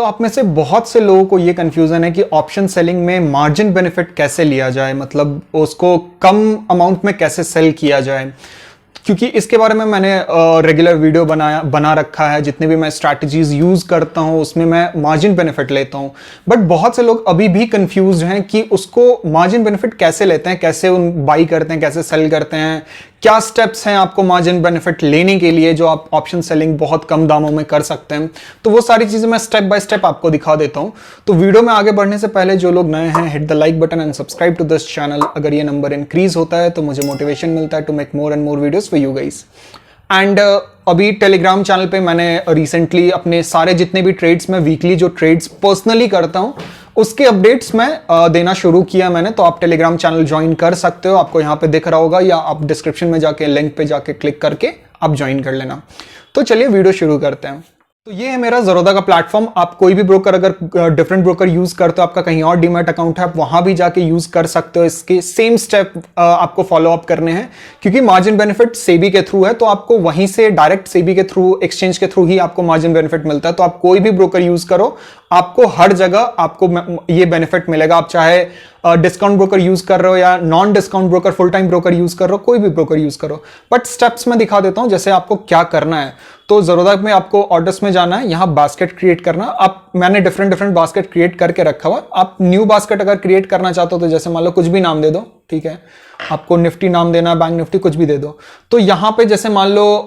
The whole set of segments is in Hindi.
तो आप में से बहुत से लोगों को ये कंफ्यूजन है कि ऑप्शन सेलिंग में मार्जिन बेनिफिट कैसे लिया जाए, मतलब उसको कम अमाउंट में कैसे सेल किया जाए, क्योंकि इसके बारे में मैंने रेगुलर वीडियो बना रखा है। जितने भी मैं स्ट्रैटेजीज यूज करता हूं उसमें मैं मार्जिन बेनिफिट लेता हूं, बट बहुत से लोग अभी भी कंफ्यूज हैं कि उसको मार्जिन बेनिफिट कैसे लेते हैं, कैसे उन बाई करते हैं, कैसे सेल करते हैं, क्या स्टेप्स हैं आपको मार्जिन बेनिफिट लेने के लिए जो आप ऑप्शन सेलिंग बहुत कम दामों में कर सकते हैं। तो वो सारी चीजें मैं स्टेप बाय स्टेप आपको दिखा देता हूं। तो वीडियो में आगे बढ़ने से पहले जो लोग नए हैं, hit the like button and subscribe to this channel. अगर ये नंबर इंक्रीज होता है तो मुझे मोटिवेशन मिलता है to make more and more videos for you guys. And अभी टेलीग्राम चैनल पे मैंने रिसेंटली अपने सारे जितने भी ट्रेड्स में वीकली जो ट्रेड्स पर्सनली करता हूं उसके अपडेट्स में देना शुरू किया मैंने। तो आप टेलीग्राम चैनल ज्वाइन कर सकते हो, आपको यहाँ पे दिख रहा होगा, या आप डिस्क्रिप्शन में जाके लिंक पे जाके क्लिक करके आप ज्वाइन कर लेना। तो चलिए वीडियो शुरू करते हैं। तो ये है मेरा ज़रोदा का प्लेटफॉर्म। आप कोई भी ब्रोकर अगर डिफरेंट ब्रोकर यूज करते हो, आपका कहीं और डीमैट अकाउंट है, आप वहां भी जाके यूज कर सकते हो। इसके सेम स्टेप आपको फॉलो अप करने हैं, क्योंकि मार्जिन बेनिफिट सेबी के थ्रू है, तो आपको वहीं से डायरेक्ट सेबी के थ्रू, एक्सचेंज के थ्रू ही आपको मार्जिन बेनिफिट मिलता है। तो आप कोई भी ब्रोकर यूज करो, आपको हर जगह आपको ये बेनिफिट मिलेगा। आप चाहे डिस्काउंट ब्रोकर यूज कर रहे हो या non discount broker, full time broker use कर रहे हो, कोई भी ब्रोकर यूज करो। बट स्टेप्स में दिखा देता हूं जैसे आपको क्या करना है। तो ज़रोदा में आपको ऑर्डर्स में जाना है, यहां बास्केट क्रिएट करना। आप मैंने डिफरेंट बास्केट क्रिएट करके रखा हुआ। आप न्यू बास्केट अगर क्रिएट करना चाहते हो तो जैसे मान लो कुछ भी नाम दे दो, ठीक है। आपको निफ्टी नाम देना, बैंक निफ्टी, कुछ भी दे दो। तो यहां पे जैसे मान लो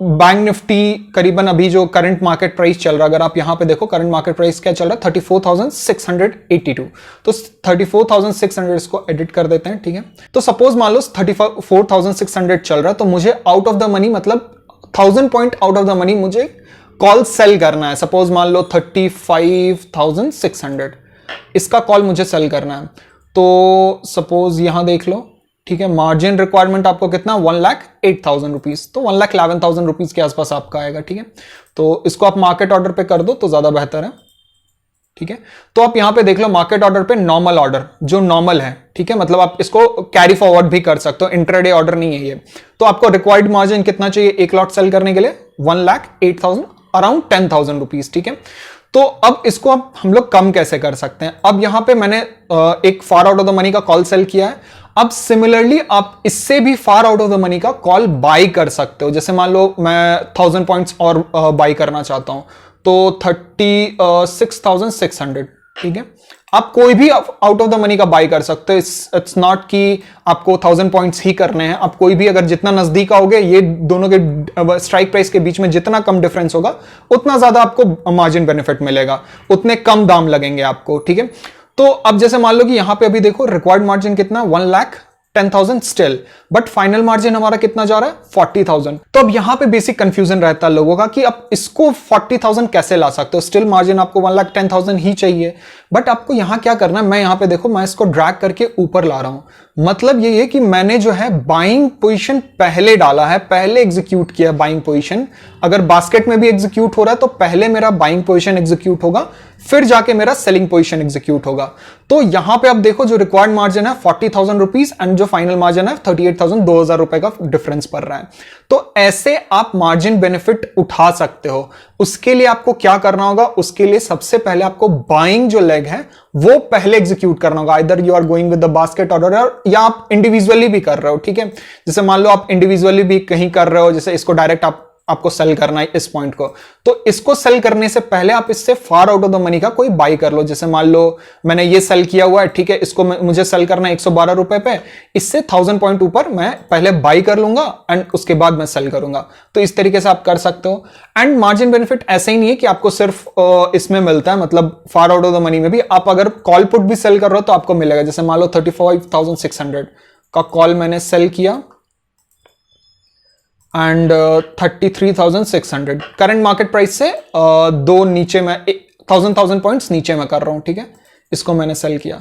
बैंक निफ्टी करीबन अभी जो करंट मार्केट प्राइस चल रहा है, अगर आप यहां पे देखो करंट मार्केट प्राइस क्या चल रहा है, 34,682। तो 34,600 इसको एडिट कर देते हैं, ठीक है। तो सपोज मान लो 34,600 चल रहा है, तो मुझे आउट ऑफ द मनी, मतलब 1000 point out of the money मुझे कॉल सेल करना है। सपोज मान लो 35,600 इसका कॉल मुझे सेल करना है। तो सपोज यहां देख लो, ठीक है। मार्जिन रिक्वायरमेंट आपको कितना, 1,08,000 रुपीज, तो 1,11,000 रुपीज के आसपास आपका आएगा, ठीक है। तो इसको आप मार्केट ऑर्डर पे कर दो तो ज्यादा बेहतर है, ठीक है। तो आप यहां पे देख लो मार्केट ऑर्डर पे नॉर्मल ऑर्डर जो नॉर्मल है, ठीक है। मतलब आप इसको कैरी फॉरवर्ड भी कर सकते हो, इंट्राडे ऑर्डर नहीं है ये। तो आपको रिक्वायर्ड मार्जिन कितना चाहिए एक लॉट सेल करने के लिए, 1,08,000, अराउंड 10,000 रुपीज, ठीक है। तो अब इसको अब हम लोग कम कैसे कर सकते हैं। अब यहां पे मैंने एक far out of the money का कॉल सेल किया है। अब सिमिलरली आप इससे भी far out of the money का कॉल बाई कर सकते हो। जैसे मान लो मैं 1000 पॉइंट्स और बाई करना चाहता हूं, तो 36,600, ठीक है। आप कोई भी आउट ऑफ द मनी का बाई कर सकते हो। इट्स नॉट कि आपको 1000 पॉइंट्स ही करने हैं। आप कोई भी, अगर जितना नजदीक आओगे, ये दोनों के स्ट्राइक प्राइस के बीच में जितना कम डिफरेंस होगा उतना ज्यादा आपको मार्जिन बेनिफिट मिलेगा, उतने कम दाम लगेंगे आपको, ठीक है। तो अब जैसे मान लो कि यहां पे अभी देखो रिक्वायर्ड मार्जिन कितना, 1,10,000 स्टिल, बट फाइनल मार्जिन हमारा कितना जा रहा है, 40,000। तो अब यहां पे बेसिक कंफ्यूजन रहता है लोगों का कि आप इसको 40,000 कैसे ला सकते हो। स्टिल मार्जिन आपको 1,10,000 ही चाहिए, बट आपको यहां क्या करना है, मैं यहां पे देखो, मैं इसको ड्रैग करके ऊपर ला रहा हूं। मतलब ये है कि मैंने जो है बाइंग पोजीशन पहले डाला है, पहले एग्जीक्यूट किया बाइंग पोजीशन। अगर बास्केट में भी एग्जीक्यूट हो रहा है तो पहले मेरा बाइंग पोजीशन एग्जीक्यूट होगा, फिर जाके मेरा सेलिंग पोजीशन एग्जीक्यूट होगा। तो यहां पे आप देखो जो रिक्वायर्ड मार्जिन है 40,000 रुपीज एंड जो फाइनल मार्जिन है 38,000, 2,000 रुपए का डिफरेंस पड़ रहा है। तो ऐसे आप मार्जिन बेनिफिट उठा सकते हो। उसके लिए आपको क्या करना होगा, उसके लिए सबसे पहले आपको बाइंग जो लेग है वो पहले एग्जीक्यूट करना होगा। Either you are going with the basket order या आप इंडिविजुअली भी कर रहे हो, ठीक है। जैसे मान लो आप इंडिविजुअली भी कहीं कर रहे हो, जैसे इसको डायरेक्ट आपको सेल करना है इस पॉइंट को, तो इसको सेल करने से पहले आप इससे far out of the money का कोई बाई कर लो। जैसे मान लो मैंने ये सेल किया हुआ है, ठीक है, इसको मुझे सेल करना है 112 रुपए पे, इससे 1000 पॉइंट ऊपर मैं पहले बाई कर लूंगा एंड उसके बाद मैं सेल करूंगा। तो इस तरीके से आप कर सकते हो। एंड मार्जिन बेनिफिट ऐसे ही नहीं है कि आपको सिर्फ इसमें मिलता है, मतलब far out of the money में भी आप अगर कॉल पुट भी सेल कर रहे हो तो आपको मिलेगा। जैसे मान लो 35,600 का कॉल मैंने सेल किया एंड 33,600 करंट मार्केट प्राइस से दो नीचे में 1000 पॉइंट्स नीचे में कर रहा हूं, ठीक है। इसको मैंने सेल किया।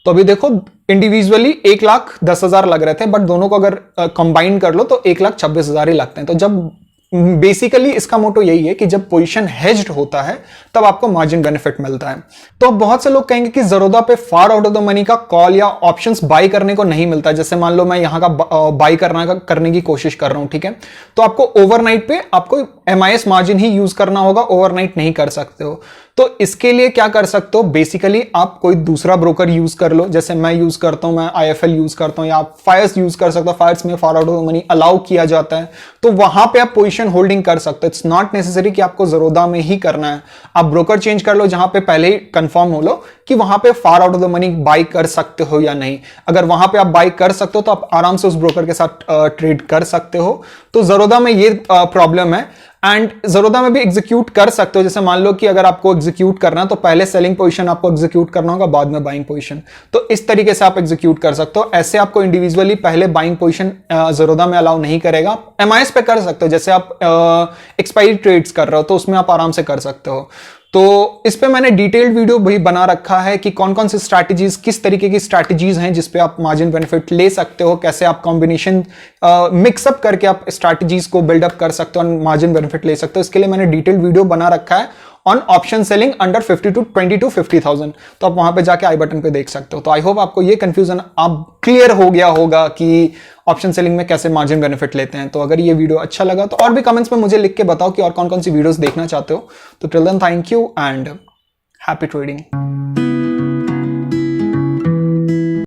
तो अभी देखो इंडिविजुअली 1,10,000 लग रहे थे, बट दोनों को अगर कंबाइन कर लो तो 1,26,000 ही लगते हैं। तो जब बेसिकली इसका मोटो यही है कि जब पोजीशन हेज्ड होता है तब आपको मार्जिन बेनिफिट मिलता है। तो अब बहुत से लोग कहेंगे कि ज़रोदा पे far out of the money का कॉल या ऑप्शंस बाई करने को नहीं मिलता। जैसे मान लो मैं यहां का बाई करने की कोशिश कर रहा हूं, ठीक है, तो आपको ओवरनाइट पे आपको MIS मार्जिन ही यूज करना होगा, ओवरनाइट नहीं कर सकते हो। तो इसके लिए क्या कर सकते हो, बेसिकली आप कोई दूसरा ब्रोकर यूज कर लो। जैसे मैं यूज करता हूं, मैं IFL यूज करता हूं, या आप फायर्स यूज कर सकते हो। फायर्स में far out of the money allow किया जाता है, तो वहां पे आप पोजीशन होल्डिंग कर सकते हो। इट्स नॉट नेसेसरी कि आपको ज़रोदा में ही करना है, आप ब्रोकर चेंज कर लो जहां पे पहले ही कंफर्म हो लो कि वहां पे far out of the money by कर सकते हो या नहीं। अगर वहां पे आप बाई कर सकते हो तो आप आराम से उस ब्रोकर के साथ ट्रेड कर सकते हो। तो ज़रोदा में ये प्रॉब्लम है, एंड ज़रोदा में भी एग्जीक्यूट कर सकते हो। जैसे मान लो कि अगर आपको एग्जीक्यूट करना है तो पहले सेलिंग पोजीशन आपको एग्जीक्यूट करना होगा, बाद में बाइंग पोजीशन। तो इस तरीके से आप एग्जीक्यूट कर सकते हो। ऐसे आपको इंडिविजुअली पहले बाइंग पोजीशन ज़रोदा में अलाउ नहीं करेगा। MIS पे कर सकते हो, जैसे आप एक्सपायरी ट्रेड्स कर रहे हो तो उसमें आप आराम से कर सकते हो। तो इस पे मैंने डिटेल्ड वीडियो भी बना रखा है कि कौन कौन सी स्ट्रैटेजीज, किस तरीके की स्ट्रैटेजीज हैं जिस पे आप मार्जिन बेनिफिट ले सकते हो, कैसे आप कॉम्बिनेशन मिक्सअप करके आप स्ट्रैटेजीज को बिल्डअप कर सकते हो और मार्जिन बेनिफिट ले सकते हो। इसके लिए मैंने डिटेल्ड वीडियो बना रखा है on option selling under 20 to 50,000, तो आप वहां पे जाके आई बटन पे देख सकते हो। तो आई होप आपको ये कंफ्यूजन अब क्लियर हो गया होगा कि ऑप्शन सेलिंग में कैसे मार्जिन बेनिफिट लेते हैं। तो अगर ये वीडियो अच्छा लगा तो और भी कमेंट्स में मुझे लिख के बताओ कि और कौन कौन सी वीडियोस देखना चाहते हो। तो till then thank you and happy trading.